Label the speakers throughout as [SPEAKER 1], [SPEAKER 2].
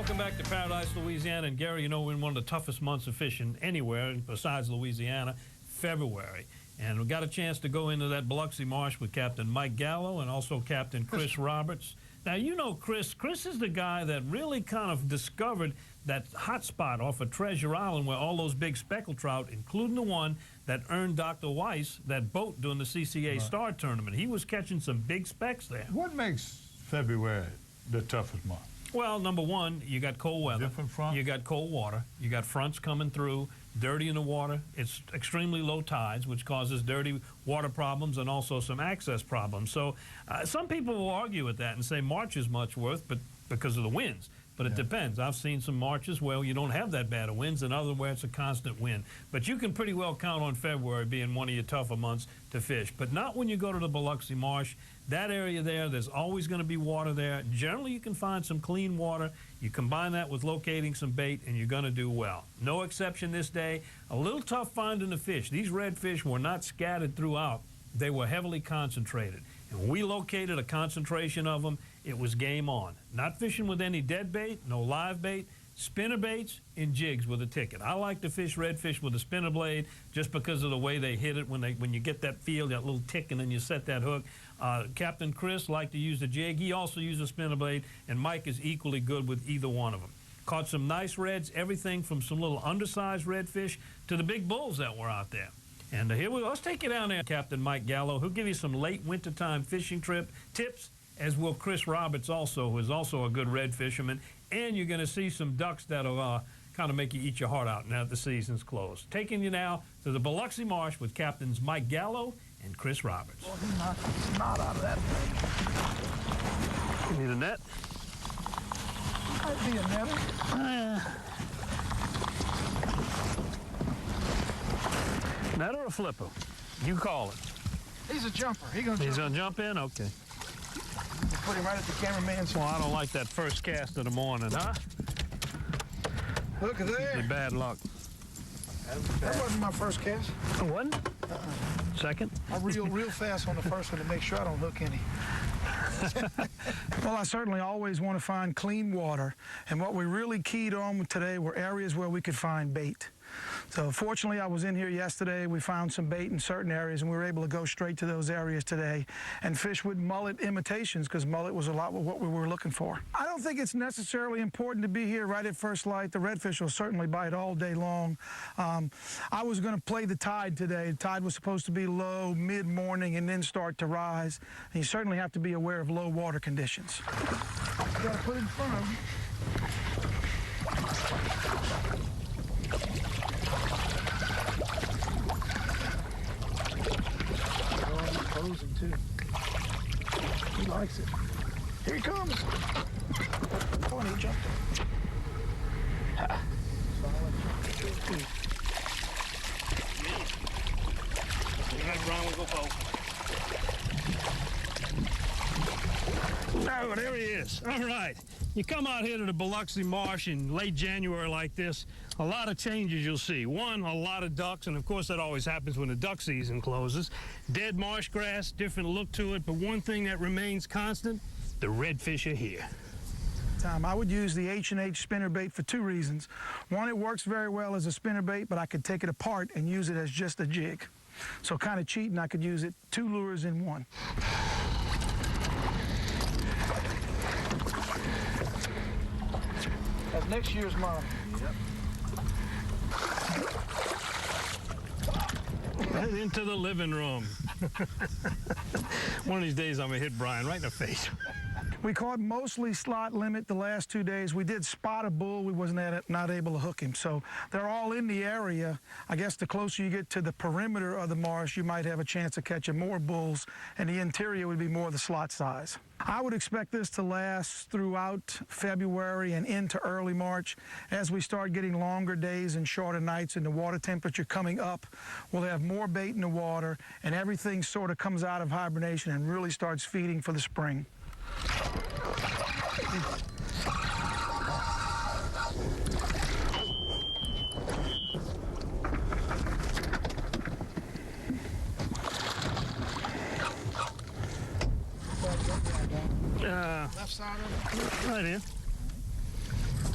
[SPEAKER 1] Welcome back to Paradise, Louisiana. And Gary, you know, we're in one of the toughest months of fishing anywhere besides Louisiana, February. And we got a chance to go into that Biloxi Marsh with Captain Mike Gallo and also Captain Chris Roberts. Now, you know Chris. Chris is the guy that really kind of discovered that hot spot off of Treasure Island where all those big speckled trout, including the one that earned Dr. Weiss that boat during the CCA Star Tournament. He was catching some big specks there.
[SPEAKER 2] What makes February the toughest month?
[SPEAKER 1] Well, number one, you got cold weather.
[SPEAKER 2] Different front?
[SPEAKER 1] You got cold water. You got fronts coming through, dirty in the water. It's extremely low tides, which causes dirty water problems and also some access problems. So some people will argue with that and say March is much worse, but because of the winds. But it depends. I've seen some Marches where you don't have that bad of winds, and others where it's a constant wind. But you can pretty well count on February being one of your tougher months to fish. But not when you go to the Biloxi Marsh. That area there, there's always going to be water there. Generally, you can find some clean water. You combine that with locating some bait, and you're going to do well. No exception this day. A little tough finding the fish. These redfish were not scattered throughout. They were heavily concentrated. And when we located a concentration of them, it was game on. Not fishing with any dead bait, no live bait, spinner baits and jigs with a ticket. I like to fish redfish with a spinner blade just because of the way they hit it when you get that feel, that little tick, and then you set that hook. Captain Chris liked to use the jig. He also used a spinner blade, and Mike is equally good with either one of them. Caught some nice reds, everything from some little undersized redfish to the big bulls that were out there. And here we go. Let's take you down there, Captain Mike Gallo. He'll give you some late wintertime fishing tips, as will Chris Roberts also, who is also a good red fisherman. And you're going to see some ducks that'll kind of make you eat your heart out now that the season's closed. Taking you now to the Biloxi Marsh with Captains Mike Gallo and Chris Roberts.
[SPEAKER 3] Well, he knocked the snot out of that thing.
[SPEAKER 1] You need a net?
[SPEAKER 3] Might be a netter.
[SPEAKER 1] Net or a flipper? You call it.
[SPEAKER 3] He's a jumper. He's going
[SPEAKER 1] to jump in? Okay.
[SPEAKER 3] Put him right at the cameraman's.
[SPEAKER 1] Well, I don't like that first cast of the morning, huh?
[SPEAKER 3] Look at there.
[SPEAKER 1] Bad luck.
[SPEAKER 3] That wasn't my first cast.
[SPEAKER 1] It wasn't? Second?
[SPEAKER 3] I reel real fast on the first one to make sure I don't hook any. Well, I certainly always want to find clean water, and what we really keyed on today were areas where we could find bait. So fortunately, I was in here yesterday. We found some bait in certain areas, and we were able to go straight to those areas today and fish with mullet imitations, because mullet was a lot of what we were looking for. I don't think it's necessarily important to be here right at first light. The redfish will certainly bite all day long. I was going to play the tide today. The tide was supposed to be low mid-morning and then start to rise. And you certainly have to be aware of low water conditions. You got to put it in front of you. Posing too. He likes it. Here he comes. Oh, and he jumped.
[SPEAKER 1] Oh, there he is. All right. You come out here to the Biloxi Marsh in late January like this, a lot of changes you'll see. One, a lot of ducks, and of course that always happens when the duck season closes. Dead marsh grass, different look to it, but one thing that remains constant, the redfish are here.
[SPEAKER 3] I would use the H&H spinnerbait for two reasons. One, it works very well as a spinnerbait, but I could take it apart and use it as just a jig. So kind of cheating, I could use it two lures in one. That's next year's model. Yep.
[SPEAKER 1] Right into the living room. One of these days I'm going to hit Brian right in the face.
[SPEAKER 3] We caught mostly slot limit the last 2 days. We did spot a bull. We wasn't not able to hook him. So they're all in the area. I guess the closer you get to the perimeter of the marsh, you might have a chance of catching more bulls, and the interior would be more the slot size. I would expect this to last throughout February and into early March. As we start getting longer days and shorter nights and the water temperature coming up, we'll have more bait in the water, and everything sort of comes out of hibernation and really starts feeding for the spring.
[SPEAKER 1] Left side of it? Right here.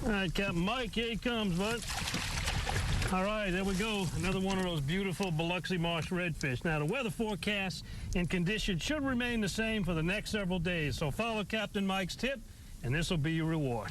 [SPEAKER 1] All right, Captain Mike, here he comes, bud. All right, there we go. Another one of those beautiful Biloxi Marsh redfish. Now, the weather forecast and conditions should remain the same for the next several days, so follow Captain Mike's tip, and this will be your reward.